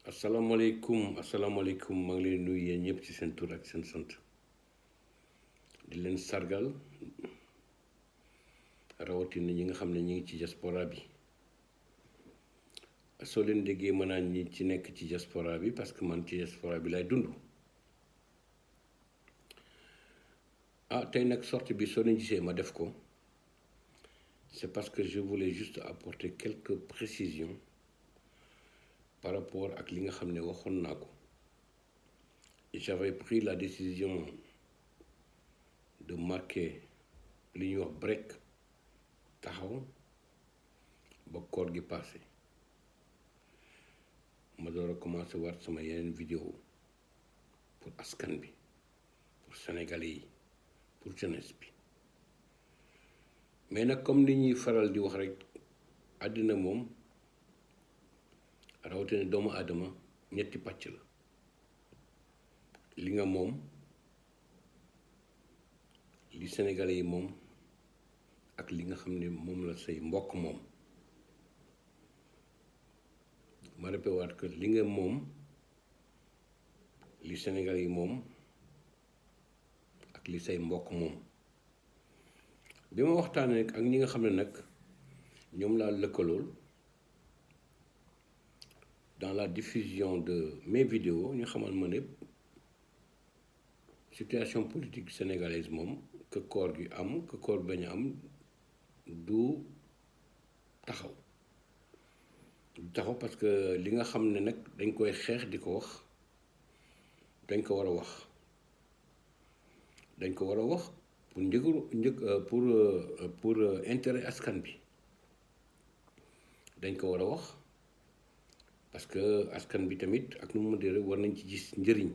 asalaamaaleykum maa ngi leen nuyu yéen ñëpp ci seen tur ak seen sant di leen sargal rawatina ñi nga xam ne ñi ngi ci diaspora bi soo leen déggee mën naa ñi ci nekk ci diaspora bi parce que man ci diaspora bi lay dund. Tey nag sortie bi soo leen gisee ma def ko c'est parce que je voulais juste apporter quelques précisions par rapport ak li nga xam ne waxoon naa ko. J'avais pris la décision de marquer li ñuy wax break taxaw ba koor gi passé ma door a commencé waat sama yeneen vidéo pour askan bi, pour sénégalais yi, pour jeunesse bi. Mais nag comme ni ñuy faral di wax rek àddina moom rawatina doomu aadama ñetti pàcc la. li nga moom, li sénégalais yi moom ak li nga xam ne moom la say mbokk moom. ma répété waat que li nga moom, li sénégalais yi moom ak li say mbokk moom. bi ma waxtaanee ak ñi nga xam ne nag ñoom laa lëkkalool dans la diffusion de mes vidéos, ñu xamal ma ne situation politique sénégalaise moom que koor gi am que koor bañ a am du taxaw parce que li nga xam ne nag dañ koy xeex di ko wax dañ ko war a wax pour intérêt askan bi. dañ ko war a wax parce que askan bi tamit ak nu mu mënti war nañ ci gis njëriñ.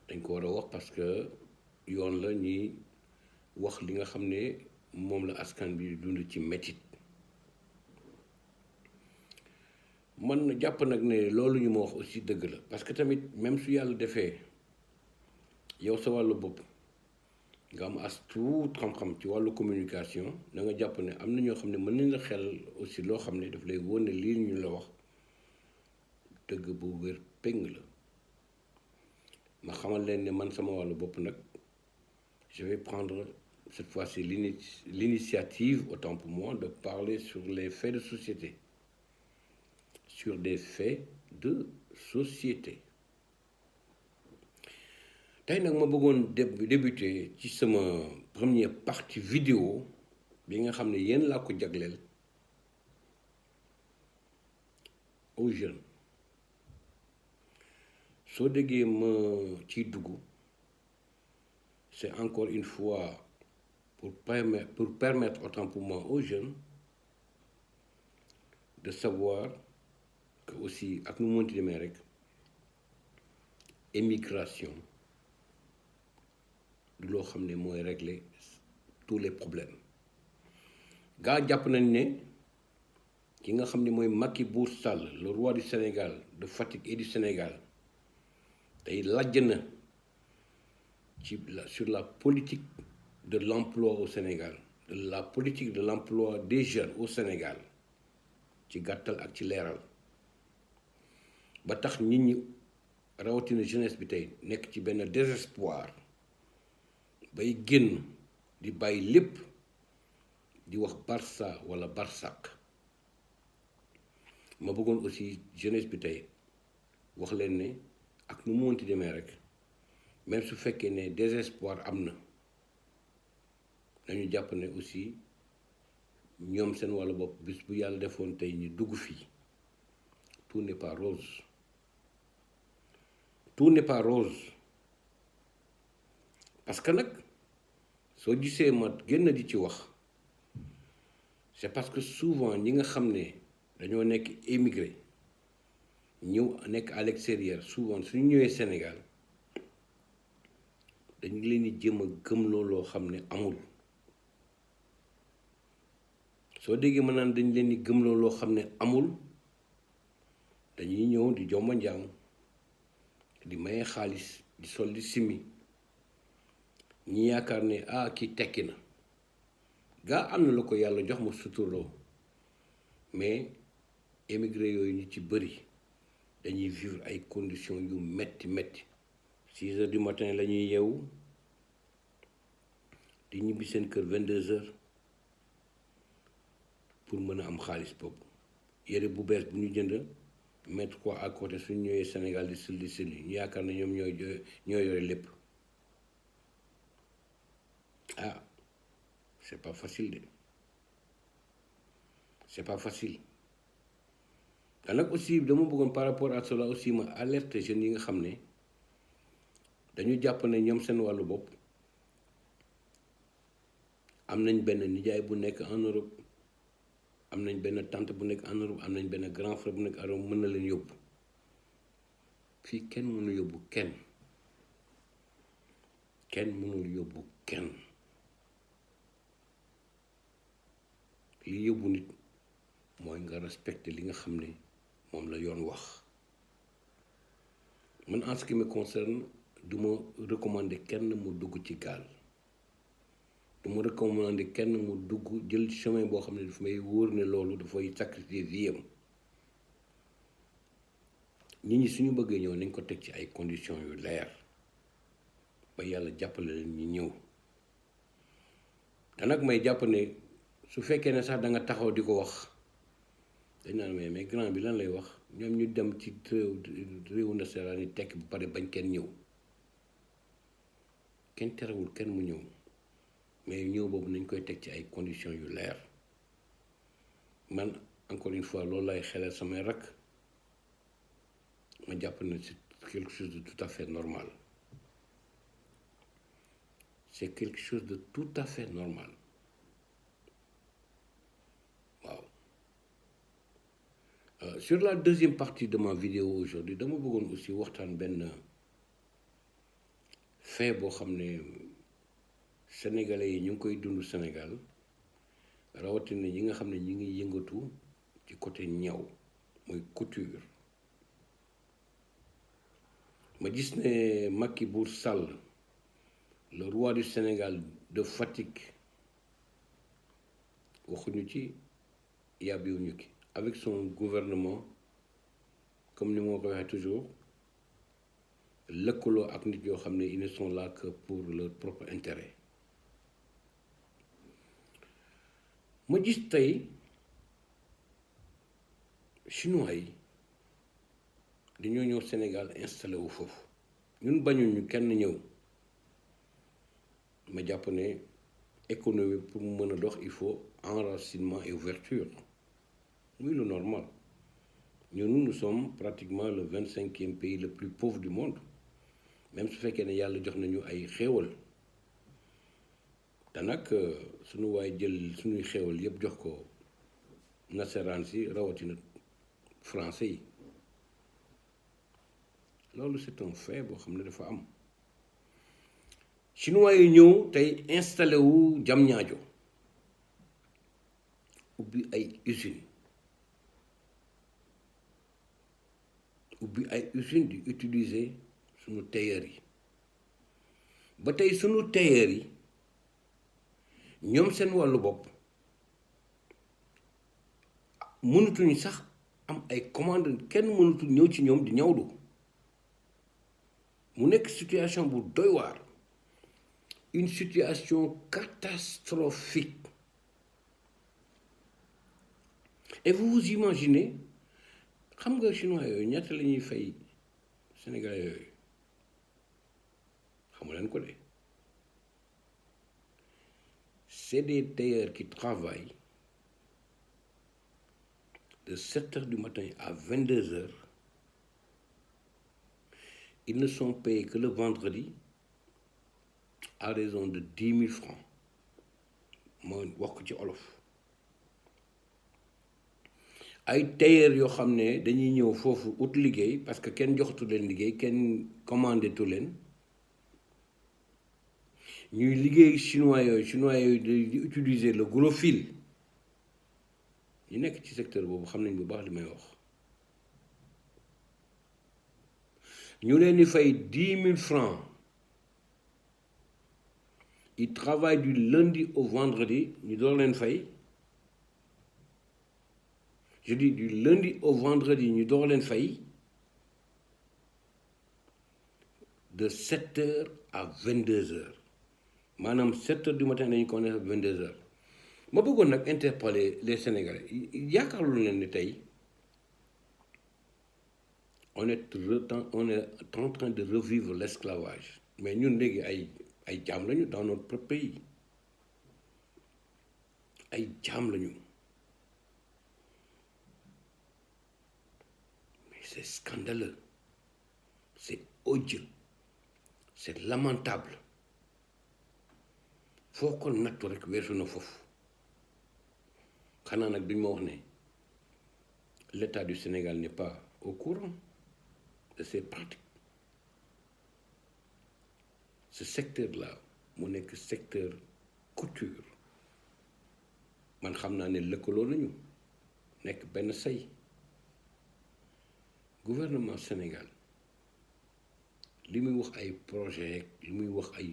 dañ ko war a wax parce que yoon la ñuy wax li nga xam ne moom la askan bi dund ci métit. man jàpp nag ne loolu ñu ma wax aussi dëgg la parce que tamit même su yàlla defee yow sa wàllu bopp nga am as tuut xam-xam ci wàllu communication da nga jàpp ne am na ñoo xam ne mën nañ la xel aussi loo xam ne daf lay wóor ne lii ñu la wax dëgg bu wér péng la. ma xamal leen ne man sama wàllu bopp nag je vais prendre cette fois-ci l'initiative, autant pour moi, de parler sur les faits de société. Sur des faits de société. tey nag ma bëggoon débuter ci sama première partie vidéo bi nga xam ne yéen laa ko jagleel aux jeunes. soo déggee ma ciy dugg c'est encore une fois pour permettre autant pour moi aux jeunes de savoir que aussi ak nu mënti demee rek émigration du loo xam ne mooy régler tous les problèmes. gaa jàpp nañ ne ki nga xam ne mooy Macky Bour Sall le roi du Sénégal, de Fatick et du Sénégal, tey lajj na sur la politique de l'emploi au Sénégal, de la politique de l'emploi des jeunes au Sénégal, ci gàttal ak ci leeral ba tax nit ñi rawatina jeunesse bi tey nekk ci benn désespoir bay génn di bàyyi lépp di wax Barça wala Barsak. ma bëggoon aussi jeunesse bi tey wax leen ne ak nu mu mënti demee rek même su fekkee ne désespoir am na nañu jàpp ne aussi ñoom seen wàllu bopp bis bu yàlla defoon tey ñu dugg fii tout n'est pas rose. tout n'est pas rose parce que nag soo gisee ma génn di ci wax c'est parce que souvent ñi nga xam ne dañoo nekk émigré ñëw nekk à l'extérieur souvent suñu ñëwee Sénégal dañu leen di jéem a gëmloo loo xam ne amul. soo déggee ma naan dañ leen di gëmloo loo xam ne amul dañuy ñëw di jomba njaam di maye xaalis di sol di simi ñi yaakaar ne kii tekki na gaa am na la ko yàlla jox ma suturloo mais émigré yooyu ñu ci bëri dañuy vivre ay conditions yu metti 6 heures du matin la ñuy yeewu di ñibbi seen kër 22 heures pour mën a am xaalis boobu yére bu bees bu ñu jënd mettre quoi à côté suñu ñëwee Sénégal di sëlli ñu yaakaar ne ñoom ñoo yore lépp. Ah, c'est pas facile c'est pas facile. te nag aussi dama bëggoon par rapport à cela aussi ma alerte jeunes yi nga xam ne dañu jàpp ne ñoom seen wàllu bopp am nañ benn nijaay bu nekk en Europe, am nañ benn tante bu nekk en Europe, am nañ benn grand frère bu nekk en Europe, mën na leen yóbbu. Fii kenn mënu yóbbu kenn mënul yóbbu kenn. li yóbbu nit mooy nga respecter li nga xam ne moom la yoon wax. man en ce qui me concerne du ma recommander kenn mu dugg ci gaal, du ma recommander kenn mu dugg jël chemin boo xam ne daf may wóor ne loolu dafay sacrifier vie am. nit ñi suñu bëggee ñëw nañ ko teg ci ay conditions yu leer ba yàlla jàppale leen ñu ñëw. te nag may jàpp ne su fekkee ne sax da nga taxaw di ko wax dañ naan mais grand bi lan lay wax, ñoom ñu dem ci réewu nasaraan yi tekk bu pare bañ kenn ñëw. kenn terewul kenn mu ñëw mais ñëw boobu nañ koy teg ci ay conditions yu leer. man encore une fois loolu lay xelal samay rakk, ma jàpp ne c'est quelque chose de tout à fait normal. C'est quelque chose de tout à fait normal. Wow. Sur la deuxième partie de ma vidéo aujourd'hui, dama bëggoon aussi waxtaan benn fait boo xam ne sénégalais yi ñu ngi koy dund Sénégal, rawatina ñi nga xam ne ñi ngi yëngatu ci côté ñaw mooy couture. ma gis ne Macky Bour Sall, le roi du Sénégal de Fatick, waxuñu ci yàbbiwuñu ki avec son gouvernement, comme ni moo ko waxee toujours, lëkkaloo ak nit yoo xam ne ils ne sont là que pour leur propre intérêt. ma gis tey chinois yi dañoo ñëw Sénégal installé wu foofu, ñun bañuñu kenn ñëw. ma jàpp ne économie pour mu mën a dox il faut enracinement et ouverture, muy le normal. Nous sommes pratiquement le 25e pays le plus pauvre du monde, même su fekkee ne yàlla jox nañu ay xéewal. te nag suñu waay jël suñuy xéewal yëpp jox ko nasaraan si rawatina français yi, loolu c'est un fait boo xam ne dafa am. chinois yi ñëw tey installé wu Diamniadio, ubbi ay usines di utiliser sunu tailleur yi. ba tey sunu tailleur yi ñoom seen wàllu bopp mënatuñu sax am ay commande, kenn mënatul ñëw ci ñoom di ñawlu. mu nekk situation bu doy waar, une situation catastrophique. Et vous imaginez, xam nga chinois yooyu ñaata la ñuy fay sénégalais yooyu, xamu leen ko de. C'est des tailleurs qui travaillent de 7 heures du matin à 22 heures. Ils ne sont payés que le vendredi à raison de 10 000 francs. mooy wax ko ci olof. ay tailleur yoo xam ne dañuy ñëw foofu ut liggéey parce que kenn joxatu leen liggéey, kenn commandé tu leen, ñuy liggéey chinois yooyu di utiliser le gros fil. ñu nekk ci secteur boobu xam nañ bu baax li may wax. ñu leen di fay 10 000 francs. Ils travaillent du lundi au vendredi, ñu door leen fay. Je dis du lundi au vendredi, ñu door leen fay. de 7 heures à 22 heures maanaam 7 heures du matin dañu ko nekk 22 heures ma bëggoon nag interpeller les Sénégalais yaakaarlu leen ni tey on est en train de revivre l'esclavage mais ñun léegi ay jaam lañu dans notre pays ay jaam lañu mais c'est scandaleux c'est odieux c'est lamentable foo ko nattu rek weesu na foofu xanaa nag duñ ma wax ne l'État du Sénégal n'est pas au courant de ces pratiques ce secteur-là mu nekk secteur couture man xam naa ne lëkkaloo nañu nekk benn say gouvernement Sénégal li muy wax ay projet li muy wax ay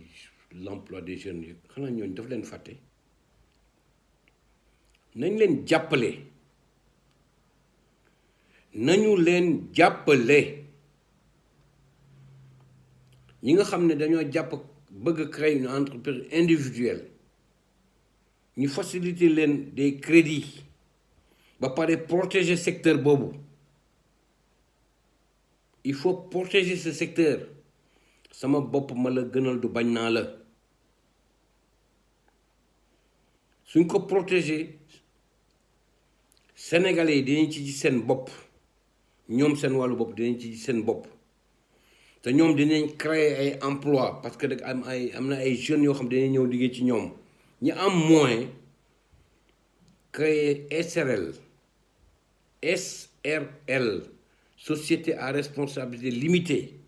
l'emploi des jeunes yi xanaa ñooñu daf leen fàtte nañ leen jàppale nañu leen jàppale ñi nga xam ne dañoo jàpp bëgg créer une entreprise individuelle ñu faciliter leen des crédits ba pare protéger secteur boobu il faut protéger ce secteur sama bopp ma la gënal du bañ naa la suñ ko protéger sénégalais yi dinañ ci gis seen bopp ñoom seen wàllu bopp dinañ ci gis seen bopp te ñoom dinañ créer ay emploi parce que am na ay jeunes yoo xam dinañ ñëw liggéey ci ñoom ñi am moyen créer SRL société à responsabilité limitée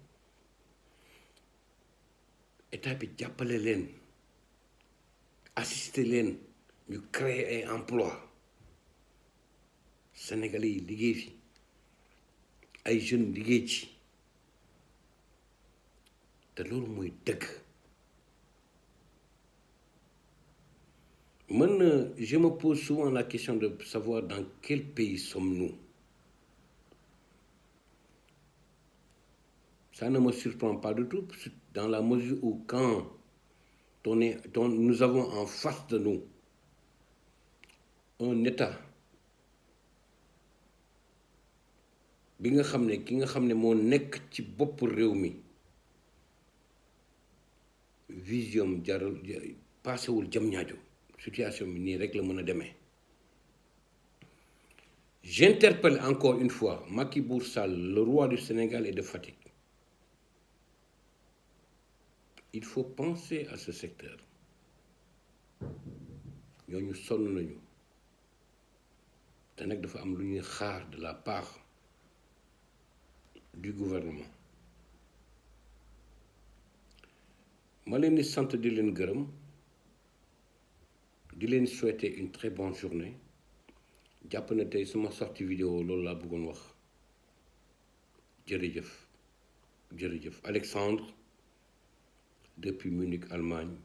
état bi jàppale leen assister leen ñu créer ay emploi sénégalais yi liggéey fi ay jeunes liggéey ci te loolu mooy dëgg man je me pose souvent la question de savoir dans quel pays sommes-nous. Ça ne me surprend pas du tout dans la mesure où quand nous avons en face de nous un État bi nga xam ne ki nga xam ne moo nekk ci bopp réew mi vision jarul paasewul jam ñaajo situation bi nii rek la mën a demee. J'interpelle encore une fois Macky Sall, le roi du Sénégal et de Fatick. Il faut penser à ce secteur ñooñu sonn nañu te nag dafa am lu ñuy xaar de la part du gouvernement ma leen di sant di leen gërëm di leen souhaiter une très bonne journée jàpp na tey suma sorti vidéo loolu laa bëggoon wax jërëjëf Alexandre depuis Munich, Allemagne.